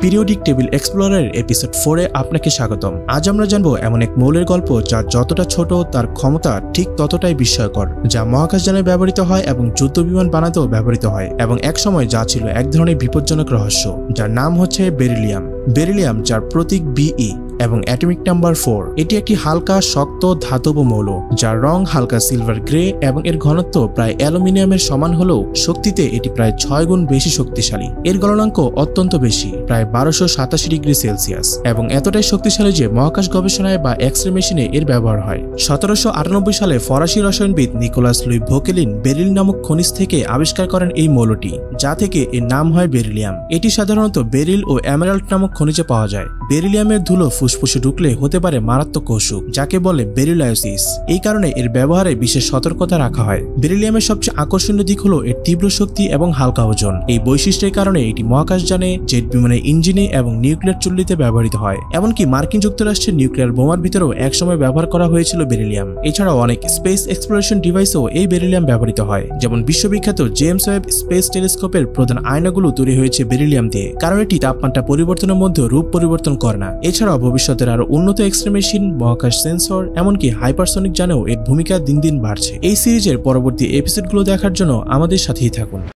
Periodic table এক্সপ্লোরারের episode 4-এ আপনাকে স্বাগতম। আজ আমরা জানবো এমন এক মৌলের গল্প যা যতটা ছোট তার ক্ষমতা ঠিক ততটাই বিস্ময়কর, যা মহাকাশযানে ব্যবহৃত হয় এবং যুদ্ধবিমান বানাতেও ব্যবহৃত হয় এবং একসময় যা ছিল এক ধরনের বিপজ্জনক রহস্য, যার নাম হচ্ছে বেরিলিয়াম। বেরিলিয়াম, যার প্রতীক বিই এবং অ্যাটমিক নাম্বার 4। এটি একটি হালকা শক্ত ধাতব মৌল যার রং হালকা সিলভার গ্রে এবং এর ঘনত্ব প্রায় অ্যালুমিনিয়ামের সমান হলেও শক্তিতে এটি প্রায় 6 গুণ বেশি শক্তিশালী। এর গলনাঙ্ক অত্যন্ত বেশি, প্রায় 1287 ডিগ্রি সেলসিয়াস, এবং এতটাই শক্তিশালী যে মহাকাশ গবেষণায় বা এক্স-রে মেশিনে এর ব্যবহার হয়। 1798 সালে ফরাসি রসায়নবিদ নিকোলাস লুই ভোকেলিন বেরিল নামক খনিজ থেকে আবিষ্কার করেন এই মৌলটি, যা থেকে এর নাম হয় বেরিলিয়াম। এটি সাধারণত বেরিল ও এমেরাল্ড নামক খনিজে পাওয়া যায়। বেরিলিয়ামের ধুলো ফুসফুসে ঢুকলে হতে পারে মারাত্মক অসুখ, যাকে বলে বেরিলায়োসিস। এই কারণে এর ব্যবহারে বিশেষ সতর্কতা রাখা হয়। বেরিলিয়ামের সবচেয়ে আকর্ষণীয় দিক হলো এর তীব্র শক্তি এবং হালকা ওজন। এই বৈশিষ্ট্যের কারণে এটি মহাকাশযানে, জেট বিমানের ইঞ্জিনে এবং নিউক্লিয়ার চুল্লিতে ব্যবহৃত হয়। এমনকি মার্কিন যুক্তরাষ্ট্রের নিউক্লিয়ার বোমার ভিতরেও একসময় ব্যবহার করা হয়েছিল বেরিলিয়াম। এছাড়াও অনেক স্পেস এক্সপ্লোরেশন ডিভাইসেও এই বেরিলিয়াম ব্যবহৃত হয়, যেমন বিশ্ববিখ্যাত জেমস ওয়েব স্পেস টেলিস্কোপের প্রধান আয়নাগুলো তৈরি হয়েছে বেরিলিয়াম দিয়ে, কারণ এটি তাপমাত্রা পরিবর্তনের মধ্যে রূপ পরিবর্তন করে না। এছাড়াও ভবিষ্যতের আরো উন্নত এক্স-রে মেশিন, মহাকাশ সেন্সর, এমনকি হাইপারসনিক যানেও এর ভূমিকা দিন দিন বাড়ছে। এই সিরিজের পরবর্তী এপিসোডগুলো দেখার জন্য আমাদের সাথেই থাকুন।